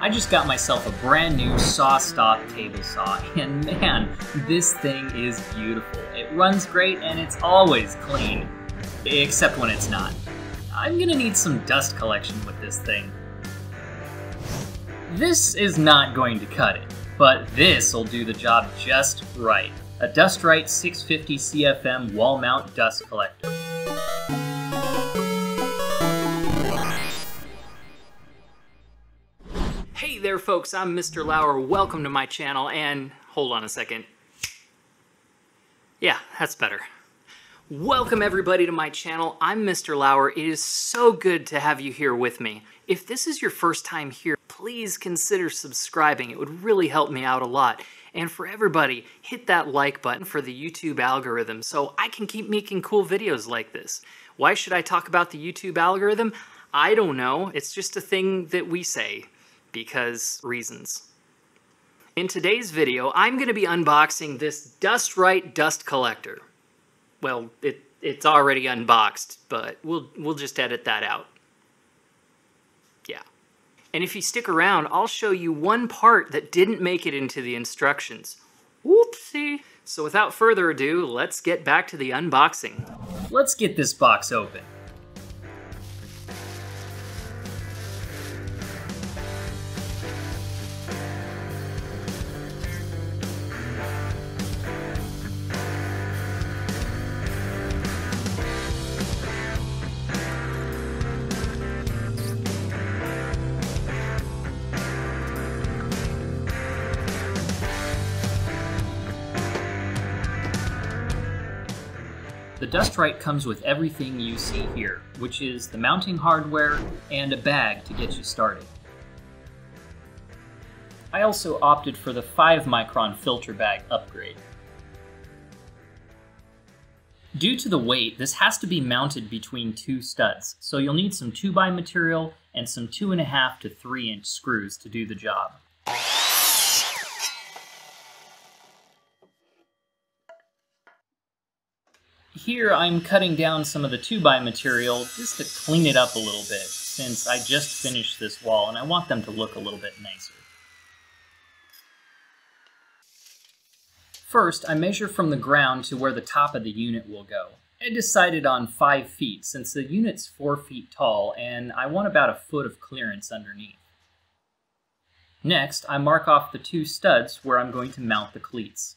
I just got myself a brand new SawStop table saw, and man, this thing is beautiful. It runs great and it's always clean, except when it's not. I'm gonna need some dust collection with this thing. This is not going to cut it, but this'll do the job just right. A Dust-Right 650 CFM wall mount dust collector. Hey there folks, I'm Mr. Lauer. Welcome to my channel, and hold on a second. Yeah, that's better. Welcome everybody to my channel. I'm Mr. Lauer. It is so good to have you here with me. If this is your first time here, please consider subscribing. It would really help me out a lot. And for everybody, hit that like button for the YouTube algorithm so I can keep making cool videos like this. Why should I talk about the YouTube algorithm? I don't know. It's just a thing that we say. Because reasons. In today's video, I'm going to be unboxing this Dust-Right dust collector. Well, it's already unboxed, but we'll just edit that out. Yeah. And if you stick around, I'll show you one part that didn't make it into the instructions. Whoopsie! So without further ado, let's get back to the unboxing. Let's get this box open. The Dust-Right comes with everything you see here, which is the mounting hardware and a bag to get you started. I also opted for the 5-micron filter bag upgrade. Due to the weight, this has to be mounted between two studs, so you'll need some 2x material and some 2.5 to 3 inch screws to do the job. Here I'm cutting down some of the 2x material just to clean it up a little bit, since I just finished this wall and I want them to look a little bit nicer. First, I measure from the ground to where the top of the unit will go. I decided on 5 feet since the unit's 4 feet tall and I want about a foot of clearance underneath. Next, I mark off the 2 studs where I'm going to mount the cleats.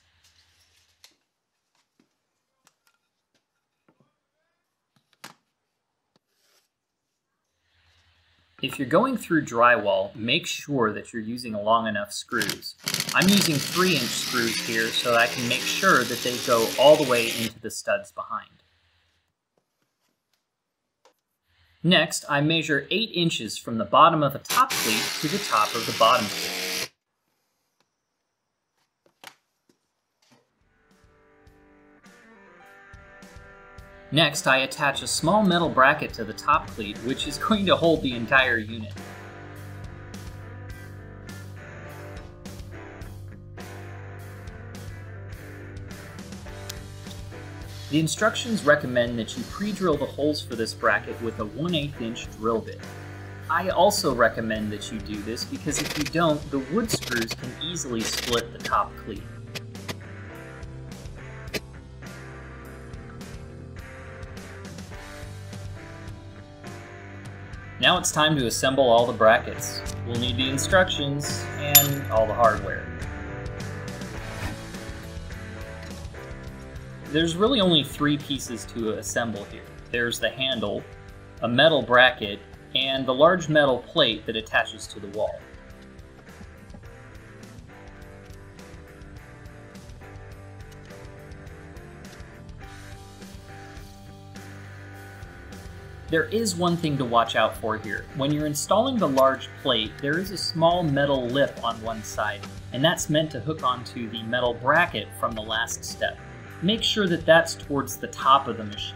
If you're going through drywall, make sure that you're using long enough screws. I'm using 3-inch screws here so that I can make sure that they go all the way into the studs behind. Next, I measure 8 inches from the bottom of the top cleat to the top of the bottom cleat. Next, I attach a small metal bracket to the top cleat, which is going to hold the entire unit. The instructions recommend that you pre-drill the holes for this bracket with a 1/8 inch drill bit. I also recommend that you do this because if you don't, the wood screws can easily split the top cleat. Now it's time to assemble all the brackets. We'll need the instructions and all the hardware. There's really only 3 pieces to assemble here. There's the handle, a metal bracket, and the large metal plate that attaches to the wall. There is one thing to watch out for here. When you're installing the large plate, there is a small metal lip on one side, and that's meant to hook onto the metal bracket from the last step. Make sure that that's towards the top of the machine.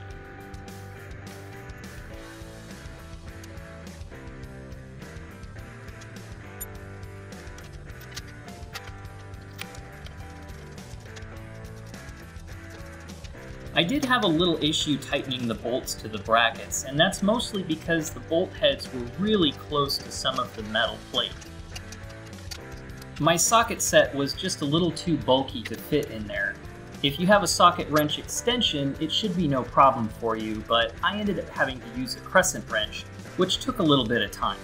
I did have a little issue tightening the bolts to the brackets, and that's mostly because the bolt heads were really close to some of the metal plate. My socket set was just a little too bulky to fit in there. If you have a socket wrench extension, it should be no problem for you, but I ended up having to use a crescent wrench, which took a little bit of time.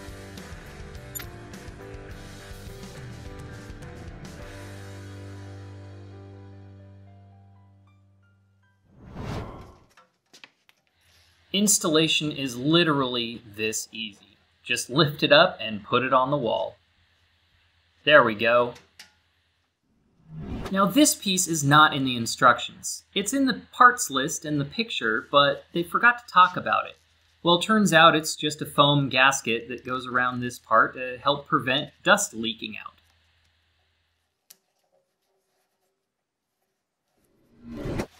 Installation is literally this easy. Just lift it up and put it on the wall. There we go. Now this piece is not in the instructions. It's in the parts list and the picture, but they forgot to talk about it. Well, it turns out it's just a foam gasket that goes around this part to help prevent dust leaking out.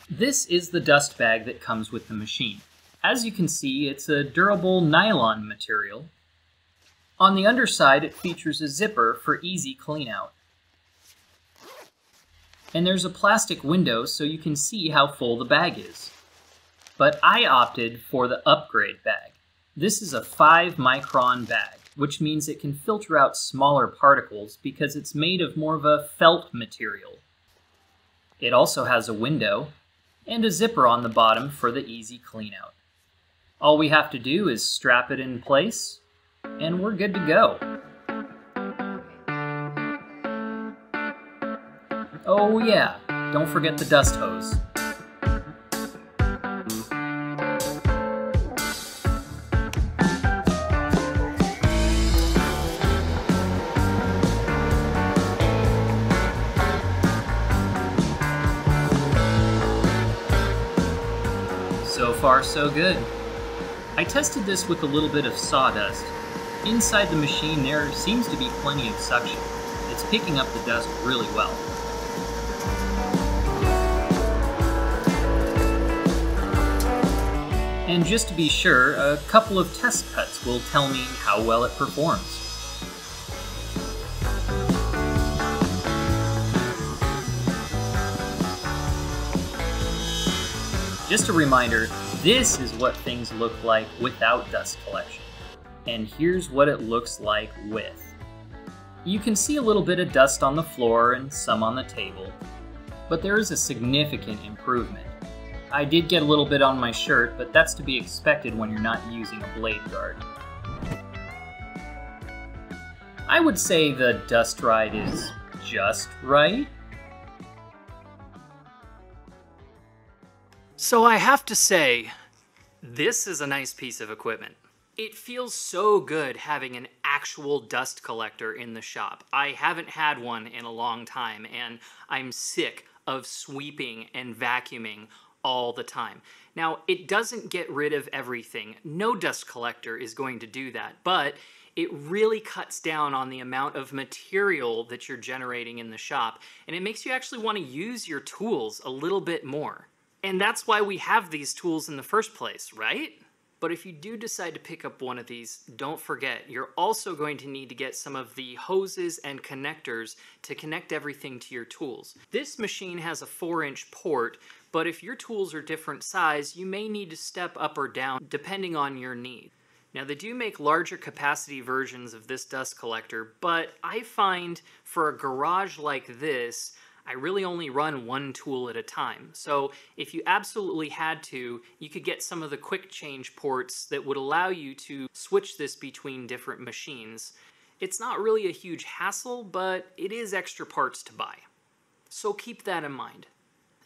This is the dust bag that comes with the machine. As you can see, it's a durable nylon material. On the underside, it features a zipper for easy clean-out. And there's a plastic window so you can see how full the bag is. But I opted for the upgrade bag. This is a 5-micron bag, which means it can filter out smaller particles because it's made of more of a felt material. It also has a window and a zipper on the bottom for the easy clean-out. All we have to do is strap it in place, and we're good to go. Oh yeah, don't forget the dust hose. So far, so good. I tested this with a little bit of sawdust. Inside the machine there seems to be plenty of suction. It's picking up the dust really well. And just to be sure, a couple of test cuts will tell me how well it performs. Just a reminder, this is what things look like without dust collection. And here's what it looks like with. You can see a little bit of dust on the floor and some on the table, but there is a significant improvement. I did get a little bit on my shirt, but that's to be expected when you're not using a blade guard. I would say the dust ride is just right. So I have to say, this is a nice piece of equipment. It feels so good having an actual dust collector in the shop. I haven't had one in a long time, and I'm sick of sweeping and vacuuming all the time. Now, it doesn't get rid of everything. No dust collector is going to do that, but it really cuts down on the amount of material that you're generating in the shop, and it makes you actually want to use your tools a little bit more. And that's why we have these tools in the first place, right? But if you do decide to pick up one of these, don't forget, you're also going to need to get some of the hoses and connectors to connect everything to your tools. This machine has a 4-inch port, but if your tools are different size, you may need to step up or down depending on your need. Now, they do make larger capacity versions of this dust collector, but I find for a garage like this, I really only run one tool at a time. So if you absolutely had to, you could get some of the quick change ports that would allow you to switch this between different machines. It's not really a huge hassle, but it is extra parts to buy. So keep that in mind.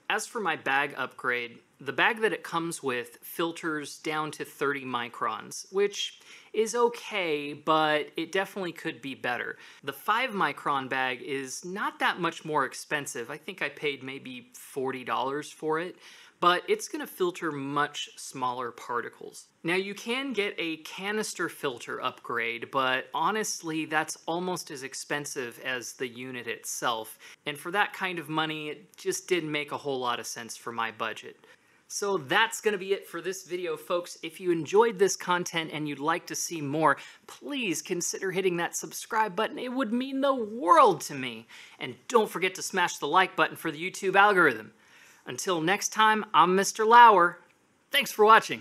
As for my bag upgrade, the bag that it comes with filters down to 30 microns, which is okay, but it definitely could be better. The 5-micron bag is not that much more expensive. I think I paid maybe $40 for it, but it's going to filter much smaller particles. Now, you can get a canister filter upgrade, but honestly, that's almost as expensive as the unit itself. And for that kind of money, it just didn't make a whole lot of sense for my budget. So that's going to be it for this video, folks. If you enjoyed this content and you'd like to see more, please consider hitting that subscribe button. It would mean the world to me. And don't forget to smash the like button for the YouTube algorithm. Until next time, I'm Mr. Lauer. Thanks for watching.